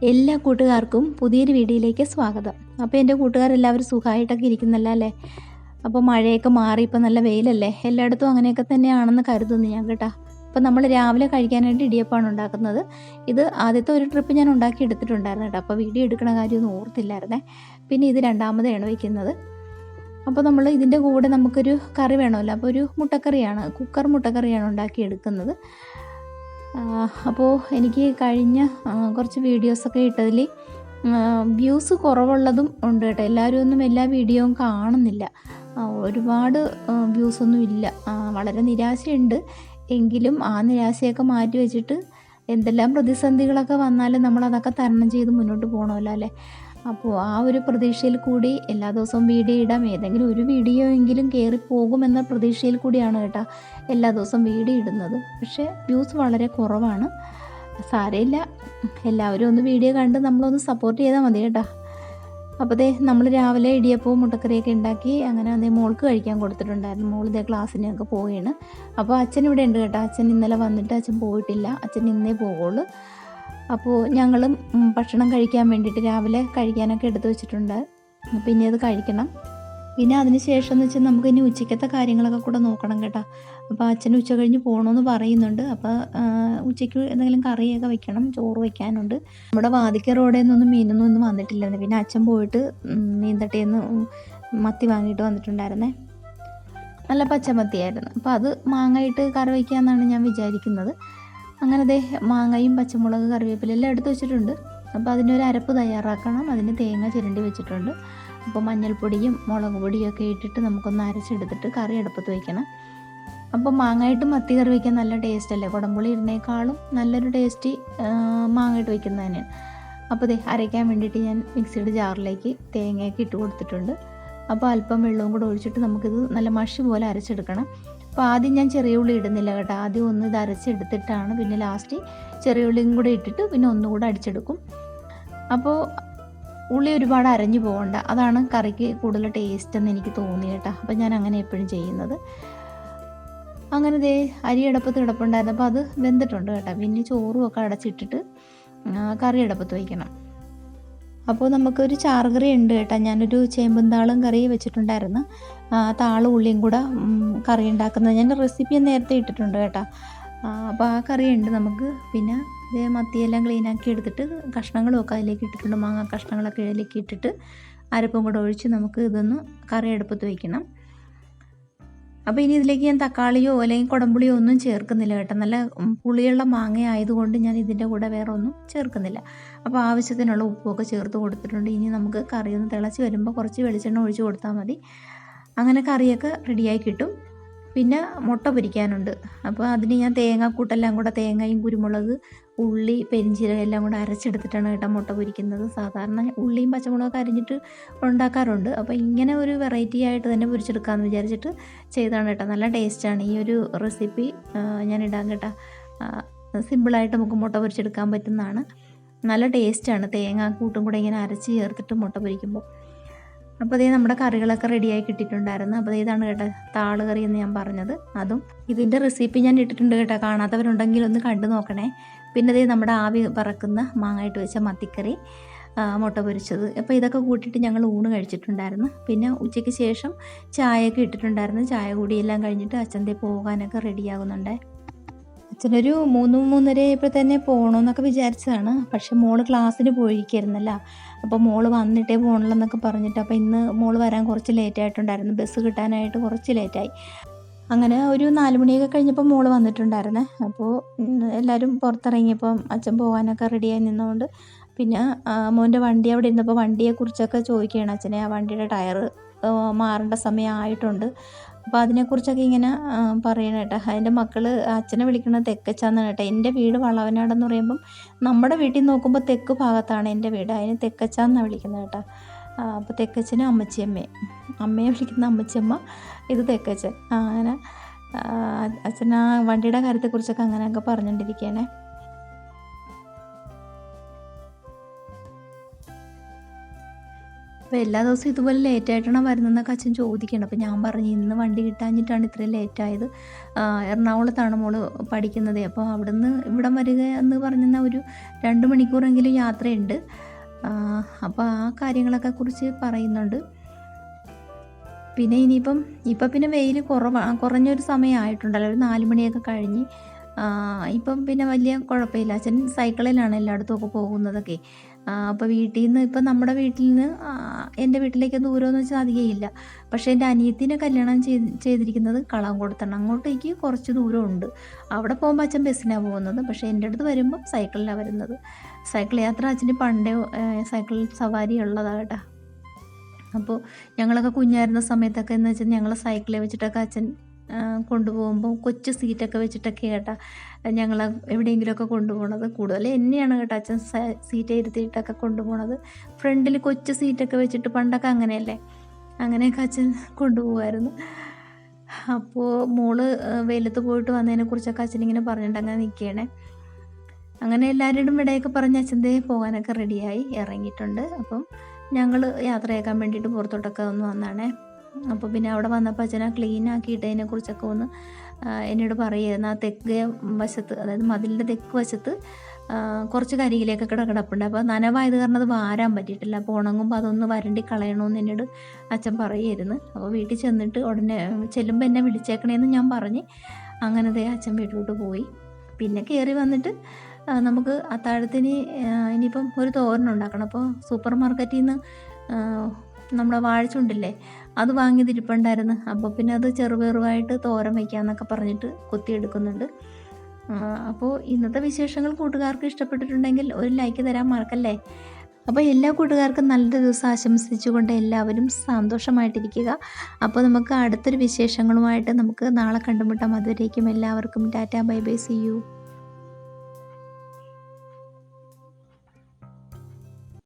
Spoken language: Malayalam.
എല്ലാ കൂട്ടുകാർക്കും പുതിയൊരു വീഡിയോയിലേക്ക് സ്വാഗതം. അപ്പോൾ എൻ്റെ കൂട്ടുകാരെല്ലാവരും സുഖമായിട്ടൊക്കെ ഇരിക്കുന്നല്ലോ അല്ലേ? അപ്പോൾ മഴയൊക്കെ മാറി ഇപ്പോൾ നല്ല വെയിലല്ലേ? എല്ലായിടത്തും അങ്ങനെയൊക്കെ തന്നെയാണെന്ന് കരുതുന്നു ഞാൻ കേട്ടോ. അപ്പോൾ നമ്മൾ രാവിലെ കഴിക്കാനായിട്ട് ഇടിയപ്പമാണ് ഉണ്ടാക്കുന്നത്. ഇത് ആദ്യത്തെ ഒരു ട്രിപ്പ് ഞാൻ ഉണ്ടാക്കി എടുത്തിട്ടുണ്ടായിരുന്നു കേട്ടോ. അപ്പോൾ വീഡിയോ എടുക്കണ കാര്യമൊന്നും ഓർത്തില്ലായിരുന്നേ. പിന്നെ ഇത് രണ്ടാമതാണ് വയ്ക്കുന്നത്. അപ്പോൾ നമ്മൾ ഇതിൻ്റെ കൂടെ നമുക്കൊരു കറി വേണമല്ലോ. അപ്പോൾ ഒരു മുട്ടക്കറിയാണ്, കുക്കർ മുട്ടക്കറിയാണ് ഉണ്ടാക്കിയെടുക്കുന്നത്. അപ്പോൾ എനിക്ക് കഴിഞ്ഞ കുറച്ച് വീഡിയോസൊക്കെ ഇട്ടതിൽ വ്യൂസ് കുറവുള്ളതും ഉണ്ട് കേട്ടോ. എല്ലാവരും ഒന്നും എല്ലാ വീഡിയോയും കാണുന്നില്ല. ഒരുപാട് വ്യൂസൊന്നും ഇല്ല. വളരെ നിരാശയുണ്ട്. എങ്കിലും ആ നിരാശയൊക്കെ മാറ്റി വെച്ചിട്ട് എന്തെല്ലാം പ്രതിസന്ധികളൊക്കെ വന്നാലും നമ്മളതൊക്കെ തരണം ചെയ്ത് മുന്നോട്ട് പോകണമല്ലോ അല്ലേ? അപ്പോൾ ആ ഒരു പ്രതീക്ഷയിൽ കൂടി എല്ലാ ദിവസവും വീഡിയോ ഇടാം, ഏതെങ്കിലും ഒരു വീഡിയോ എങ്കിലും കയറിപ്പോകുമെന്ന പ്രതീക്ഷയിൽ കൂടിയാണ് കേട്ടോ എല്ലാ ദിവസവും വീഡിയോ ഇടുന്നത്. പക്ഷേ വ്യൂസ് വളരെ കുറവാണ്. സാരമില്ല, എല്ലാവരും ഒന്ന് വീഡിയോ കണ്ട് നമ്മളൊന്ന് സപ്പോർട്ട് ചെയ്താൽ മതി കേട്ടോ. അപ്പോൾ നമ്മൾ രാവിലെ ഇടിയപ്പവും മുട്ടക്കറിയൊക്കെ ഉണ്ടാക്കി അങ്ങനെ മോൾക്ക് കഴിക്കാൻ കൊടുത്തിട്ടുണ്ടായിരുന്നു. മോളിതേ ക്ലാസ്സിനൊക്കെ പോവുകയാണ്. അപ്പോൾ അച്ഛൻ ഇവിടെ ഉണ്ട് കേട്ടോ. അച്ഛൻ ഇന്നലെ വന്നിട്ട് അച്ഛൻ പോയിട്ടില്ല. അച്ഛൻ ഇന്നേ പോകുള്ളൂ. അപ്പോൾ ഞങ്ങളും ഭക്ഷണം കഴിക്കാൻ വേണ്ടിയിട്ട് രാവിലെ കഴിക്കാനൊക്കെ എടുത്ത് വെച്ചിട്ടുണ്ട്. പിന്നെ അത് കഴിക്കണം. പിന്നെ അതിന് ശേഷം എന്ന് വെച്ചാൽ നമുക്ക് ഇനി ഉച്ചയ്ക്കത്തെ കാര്യങ്ങളൊക്കെ കൂടെ നോക്കണം കേട്ടോ. അപ്പോൾ അച്ഛൻ ഉച്ച കഴിഞ്ഞ് പോകണമെന്ന് പറയുന്നുണ്ട്. അപ്പോൾ ഉച്ചയ്ക്ക് എന്തെങ്കിലും കറിയൊക്കെ വെക്കണം, ചോറ് വയ്ക്കാനുണ്ട്. നമ്മുടെ വാതിക്ക റോഡിൽ നിന്നൊന്നും മീനൊന്നും വന്നിട്ടില്ലായിരുന്നു. പിന്നെ അച്ഛൻ പോയിട്ട് മീൻതട്ടയിൽ നിന്ന് മത്തി വാങ്ങിയിട്ട് വന്നിട്ടുണ്ടായിരുന്നേ. നല്ല പച്ചമത്തിയായിരുന്നു. അപ്പോൾ അത് മാങ്ങയിട്ട് കറി വയ്ക്കാമെന്നാണ് ഞാൻ വിചാരിക്കുന്നത്. അങ്ങനെ മാങ്ങയും പച്ചമുളക് കറിവേപ്പില എല്ലാം എടുത്ത് വെച്ചിട്ടുണ്ട്. അപ്പോൾ അതിനൊരു അരപ്പ് തയ്യാറാക്കണം. അതിന് തേങ്ങ ചിരണ്ടി വെച്ചിട്ടുണ്ട്. അപ്പോൾ മഞ്ഞൾപ്പൊടിയും മുളക് പൊടിയൊക്കെ ഇട്ടിട്ട് നമുക്കൊന്ന് അരച്ചെടുത്തിട്ട് കറി അടുപ്പത്ത് വയ്ക്കണം. അപ്പോൾ മാങ്ങയിട്ട് മത്തി കറി വയ്ക്കാൻ നല്ല ടേസ്റ്റ് അല്ലേ? കുടംപുളി ഇടുന്നേക്കാളും നല്ലൊരു ടേസ്റ്റ് മാങ്ങയിട്ട് വയ്ക്കുന്നതിന്. അപ്പോൾ അരയ്ക്കാൻ വേണ്ടിയിട്ട് ഞാൻ മിക്സിയുടെ ജാറിലേക്ക് തേങ്ങയൊക്കെ ഇട്ട് കൊടുത്തിട്ടുണ്ട്. അപ്പോൾ അല്പം വെള്ളവും കൂടെ ഒഴിച്ചിട്ട് നമുക്കിത് നല്ല മഷി പോലെ അരച്ചെടുക്കണം. അപ്പോൾ ആദ്യം ഞാൻ ചെറിയ ഉള്ളി ഇടുന്നില്ല കേട്ടോ. ആദ്യം ഒന്ന് ഇത് അരച്ചെടുത്തിട്ടാണ് പിന്നെ ലാസ്റ്റ് ചെറിയ ഉള്ളിയും കൂടെ ഇട്ടിട്ട് പിന്നെ ഒന്നുകൂടെ അടിച്ചെടുക്കും. അപ്പോൾ ഉള്ളി ഒരുപാട് അരഞ്ഞു പോകണ്ട, അതാണ് കറിക്ക് കൂടുതൽ ടേസ്റ്റ് എന്ന് എനിക്ക് തോന്നി കേട്ടോ. അപ്പോൾ ഞാൻ അങ്ങനെ എപ്പോഴും ചെയ്യുന്നത്. അങ്ങനെ അരി അടപ്പത്ത് കിടപ്പുണ്ടായിരുന്നു. അപ്പോൾ അത് വെന്തിട്ടുണ്ട് കേട്ടോ. പിന്നെ ചോറും ഒക്കെ അടച്ചിട്ടിട്ട് കറി അടപ്പത്ത് വയ്ക്കണം. അപ്പോൾ നമുക്കൊരു ചാറുകറി ഉണ്ട് കേട്ടോ. ഞാനൊരു ചേമ്പും താളും കറി വെച്ചിട്ടുണ്ടായിരുന്നു. താളും ഉള്ളിയും കൂടെ കറി ഉണ്ടാക്കുന്നത് ഞാൻ റെസിപ്പി നേരത്തെ ഇട്ടിട്ടുണ്ട് കേട്ടോ. അപ്പോൾ ആ കറി ഉണ്ട് നമുക്ക്. പിന്നെ മത്തിയെല്ലാം ക്ലീനാക്കി എടുത്തിട്ട് കഷ്ണങ്ങളും ഒക്കെ അതിലേക്ക് ഇട്ടിട്ടുണ്ട്. മാങ്ങ കഷ്ണങ്ങളൊക്കെ അതിലേക്ക് ഇട്ടിട്ട് അരപ്പും കൂടെ ഒഴിച്ച് നമുക്ക് ഇതൊന്ന് കറി അടുപ്പത്ത് വയ്ക്കണം. അപ്പോൾ ഇനി ഇതിലേക്ക് ഞാൻ തക്കാളിയോ അല്ലെങ്കിൽ കുടംപുളിയോ ഒന്നും ചേർക്കുന്നില്ല കേട്ടോ. നല്ല പുളിയുള്ള മാങ്ങ ആയതുകൊണ്ട് ഞാൻ ഇതിൻ്റെ കൂടെ വേറെ ഒന്നും ചേർക്കുന്നില്ല. അപ്പോൾ ആവശ്യത്തിനുള്ള ഉപ്പുമൊക്കെ ചേർത്ത് കൊടുത്തിട്ടുണ്ട്. ഇനി നമുക്ക് കറി ഒന്ന് തിളച്ച് വരുമ്പോൾ കുറച്ച് വെളിച്ചെണ്ണ ഒഴിച്ച് കൊടുത്താൽ മതി. അങ്ങനെ കറിയൊക്കെ റെഡിയായി കിട്ടും. പിന്നെ മുട്ട പൊരിക്കാനുണ്ട്. അപ്പോൾ അതിന് ഞാൻ തേങ്ങാക്കൂട്ടെല്ലാം കൂടെ തേങ്ങയും കുരുമുളക് ഉള്ളി പെരിഞ്ചീരകം എല്ലാം കൂടെ അരച്ചെടുത്തിട്ടാണ് കേട്ടോ മുട്ട പൊരിക്കുന്നത്. സാധാരണ ഉള്ളിയും പച്ചമുളകൊക്കെ അരിഞ്ഞിട്ട് ഉണ്ടാക്കാറുണ്ട്. അപ്പോൾ ഇങ്ങനെ ഒരു വെറൈറ്റി ആയിട്ട് തന്നെ പൊരിച്ചെടുക്കാമെന്ന് വിചാരിച്ചിട്ട് ചെയ്താണ് കേട്ടോ. നല്ല ടേസ്റ്റാണ് ഈ ഒരു റെസിപ്പി. ഞാൻ ഇടാം കേട്ടോ. സിമ്പിളായിട്ട് നമുക്ക് മുട്ട പൊരിച്ചെടുക്കാൻ പറ്റുന്നതാണ്. നല്ല ടേസ്റ്റാണ് തേങ്ങാക്കൂട്ടും കൂടെ ഇങ്ങനെ അരച്ച് ചേർത്തിട്ട് മുട്ട പൊരിക്കുമ്പോൾ. അപ്പോൾ നമ്മുടെ കറികളൊക്കെ റെഡിയായി കിട്ടിയിട്ടുണ്ടായിരുന്നു. അപ്പോൾ ഇതാണ് കേട്ടോ താള് കറി എന്ന് ഞാൻ പറഞ്ഞത്. അതും ഇതിൻ്റെ റെസിപ്പി ഞാൻ ഇട്ടിട്ടുണ്ട് കേട്ടോ. കാണാത്തവരുണ്ടെങ്കിൽ ഒന്ന് കണ്ടു നോക്കണേ. പിന്നെ നമ്മുടെ ആവി പറക്കുന്ന മാങ്ങായിട്ട് വെച്ച മത്തിക്കറി, മുട്ട പൊരിച്ചത്. അപ്പോൾ ഇതൊക്കെ കൂട്ടിയിട്ട് ഞങ്ങൾ ഊണ് കഴിച്ചിട്ടുണ്ടായിരുന്നു. പിന്നെ ഉച്ചയ്ക്ക് ശേഷം ചായയൊക്കെ ഇട്ടിട്ടുണ്ടായിരുന്നു. ചായ കൂടിയെല്ലാം കഴിഞ്ഞിട്ട് അച്ഛൻ്റെ പോകാനൊക്കെ റെഡിയാകുന്നുണ്ട്. അച്ഛനൊരു 3-3:30 ആയപ്പോൾ തന്നെ പോകണമെന്നൊക്കെ വിചാരിച്ചതാണ്. പക്ഷെ മോള് ക്ലാസ്സിന് പോയിരിക്കുമായിരുന്നല്ലോ. അപ്പോൾ മോള് വന്നിട്ടേ പോകണല്ലോ എന്നൊക്കെ പറഞ്ഞിട്ട് അപ്പോൾ ഇന്ന് മോള് വരാൻ കുറച്ച് ലേറ്റായിട്ടുണ്ടായിരുന്നു. ബസ് കിട്ടാനായിട്ട് കുറച്ച് ലേറ്റായി. അങ്ങനെ ഒരു 4 മണിയൊക്കെ കഴിഞ്ഞപ്പോൾ മോള് വന്നിട്ടുണ്ടായിരുന്നേ. അപ്പോൾ എല്ലാവരും പുറത്തിറങ്ങിയപ്പം അച്ഛൻ പോകാനൊക്കെ റെഡിയായി നിന്നുകൊണ്ട് പിന്നെ മോൻ്റെ വണ്ടി അവിടെ ഇരുന്നപ്പോൾ വണ്ടിയെക്കുറിച്ചൊക്കെ ചോദിക്കുകയാണ് അച്ഛനെ. ആ വണ്ടിയുടെ ടയർ മാറേണ്ട സമയമായിട്ടുണ്ട്. അപ്പോൾ അതിനെക്കുറിച്ചൊക്കെ ഇങ്ങനെ പറയണം കേട്ടോ. അതിൻ്റെ മക്കൾ അച്ഛനെ വിളിക്കുന്നത് തെക്കച്ചാന്നാണ് കേട്ടോ. എൻ്റെ വീട് വളവനാടെന്ന് പറയുമ്പം നമ്മുടെ വീട്ടിൽ നോക്കുമ്പോൾ തെക്ക് ഭാഗത്താണ് എൻ്റെ വീട്. അതിന് തെക്കച്ചാന്നാണ് വിളിക്കുന്നത് കേട്ടോ. അപ്പോൾ തെക്കച്ചനും അമ്മച്ചിയമ്മയും, അമ്മയെ വിളിക്കുന്ന അമ്മച്ചിയമ്മ, ഇത് തെക്കച്ചൻ. അങ്ങനെ അച്ഛൻ ആ വണ്ടിയുടെ കാര്യത്തെക്കുറിച്ചൊക്കെ അങ്ങനെയൊക്കെ പറഞ്ഞുകൊണ്ടിരിക്കുകയാണേ. അപ്പോൾ എല്ലാ ദിവസവും ഇതുപോലെ ലേറ്റായിട്ടാണ് വരുന്നതെന്നൊക്കെ അച്ഛൻ ചോദിക്കണം. അപ്പോൾ ഞാൻ പറഞ്ഞു ഇന്ന് വണ്ടി കിട്ടാഞ്ഞിട്ടാണ് ഇത്രയും ലേറ്റായത്. എറണാകുളത്താണ് മോള് പഠിക്കുന്നത്. അപ്പോൾ അവിടുന്ന് ഇവിടം വരിക എന്ന് പറഞ്ഞാൽ ഒരു 2 മണിക്കൂറെങ്കിലും യാത്രയുണ്ട്. അപ്പോൾ ആ കാര്യങ്ങളൊക്കെ കുറിച്ച് പറയുന്നുണ്ട്. പിന്നെ ഇനിയിപ്പം പിന്നെ വെയിൽ കുറഞ്ഞൊരു സമയമായിട്ടുണ്ടല്ലോ, ഒരു 4 മണിയൊക്കെ കഴിഞ്ഞ്. ഇപ്പം പിന്നെ വലിയ കുഴപ്പമില്ല. അച്ഛൻ സൈക്കിളിലാണ് എല്ലായിടത്തും ഒക്കെ പോകുന്നതൊക്കെ. അപ്പോൾ വീട്ടിൽ നിന്ന് ഇപ്പം നമ്മുടെ വീട്ടിൽ നിന്ന് എൻ്റെ വീട്ടിലേക്ക് ദൂരമെന്ന് വെച്ചാൽ അധികമില്ല. പക്ഷേ എൻ്റെ അനിയത്തിനെ കല്യാണം ചെയ്തിരിക്കുന്നത് കളംകൊടുത്താണ്. അങ്ങോട്ടേക്ക് കുറച്ച് ദൂരമുണ്ട്. അവിടെ പോകുമ്പോൾ അച്ഛൻ ബസ്സിനാണ് പോകുന്നത്. പക്ഷേ എൻ്റെ അടുത്ത് വരുമ്പോൾ സൈക്കിളിലാണ് വരുന്നത്. സൈക്കിൾ യാത്ര അച്ഛന് പണ്ടേ സൈക്കിൾ സവാരി ഉള്ളതാണ് കേട്ടോ. അപ്പോൾ ഞങ്ങളൊക്കെ കുഞ്ഞായിരുന്ന സമയത്തൊക്കെ എന്ന് വെച്ചാൽ ഞങ്ങൾ സൈക്കിളിൽ വെച്ചിട്ടൊക്കെ അച്ഛൻ കൊണ്ടുപോകുമ്പോൾ കൊച്ചു സീറ്റൊക്കെ വെച്ചിട്ടൊക്കെ കേട്ടോ ഞങ്ങൾ എവിടെയെങ്കിലുമൊക്കെ കൊണ്ടുപോകണത്. കൂടുതൽ എന്നെയാണ് കേട്ടോ അച്ഛൻ സീറ്റ് ഇരുത്തിയിട്ടൊക്കെ കൊണ്ടുപോകണത്. ഫ്രണ്ടിൽ കൊച്ചു സീറ്റൊക്കെ വെച്ചിട്ട് പണ്ടൊക്കെ അങ്ങനെയല്ലേ, അങ്ങനെയൊക്കെ അച്ഛൻ കൊണ്ടുപോകുമായിരുന്നു. അപ്പോൾ മോള് വെയിലത്ത് പോയിട്ട് വന്നതിനെക്കുറിച്ചൊക്കെ അച്ഛനിങ്ങനെ പറഞ്ഞിട്ട് അങ്ങനെ നിൽക്കുകയാണേ. അങ്ങനെ എല്ലാവരോടും ഇടയൊക്കെ പറഞ്ഞ് അച്ഛൻ്റെ പോകാനൊക്കെ റെഡിയായി ഇറങ്ങിയിട്ടുണ്ട്. അപ്പം ഞങ്ങൾ യാത്രയാക്കാൻ വേണ്ടിയിട്ട് പുറത്തോട്ടൊക്കെ ഒന്ന് വന്നാണേ. അപ്പോൾ പിന്നെ അവിടെ വന്നപ്പോൾ അച്ഛനെ ക്ലീൻ ആക്കിയിട്ടതിനെക്കുറിച്ചൊക്കെ ഒന്ന് എന്നോട് പറയുമായിരുന്നു. ആ തെക്കേ വശത്ത്, അതായത് മതിലിൻ്റെ തെക്ക് വശത്ത് കുറച്ച് കരിയിലൊക്കെ കിടപ്പുണ്ട്. അപ്പോൾ നനവായത് കാരണം അത് വാരാൻ പറ്റിയിട്ടില്ല. അപ്പോൾ ഉണങ്ങുമ്പോൾ അതൊന്ന് വരണ്ടി കളയണമെന്ന് എന്നോട് അച്ഛൻ പറയുമായിരുന്നു. അപ്പോൾ വീട്ടിൽ ചെന്നിട്ട് ഉടനെ ചെല്ലുമ്പോൾ എന്നെ വിളിച്ചേക്കണേന്ന് ഞാൻ പറഞ്ഞ് അങ്ങനത്തെ അച്ഛൻ വീട്ടിലോട്ട് പോയി. പിന്നെ കയറി വന്നിട്ട് നമുക്ക് അത്താഴത്തിന് ഇനിയിപ്പം ഒരു തോരൻ ഉണ്ടാക്കണം. അപ്പോൾ സൂപ്പർ മാർക്കറ്റിൽ നിന്ന് നമ്മുടെ വാഴച്ചുണ്ടില്ലേ, അത് വാങ്ങിയതിരിപ്പുണ്ടായിരുന്നു. അപ്പോൾ പിന്നെ അത് ചെറുപയറുമായിട്ട് തോരൻ വയ്ക്കാമെന്നൊക്കെ പറഞ്ഞിട്ട് കുത്തിയെടുക്കുന്നുണ്ട്. അപ്പോൾ ഇന്നത്തെ വിശേഷങ്ങൾ കൂട്ടുകാർക്ക് ഇഷ്ടപ്പെട്ടിട്ടുണ്ടെങ്കിൽ ഒരു ലൈക്ക് തരാൻ മറക്കല്ലേ. അപ്പോൾ എല്ലാ കൂട്ടുകാർക്കും നല്ലൊരു ദിവസം ആശംസിച്ചുകൊണ്ട് എല്ലാവരും സന്തോഷമായിട്ടിരിക്കുക. അപ്പോൾ നമുക്ക് അടുത്തൊരു വിശേഷങ്ങളുമായിട്ട് നമുക്ക് നാളെ കണ്ടുമുട്ടാം. അതുവരേക്കും എല്ലാവർക്കും tata, bye bye, see U.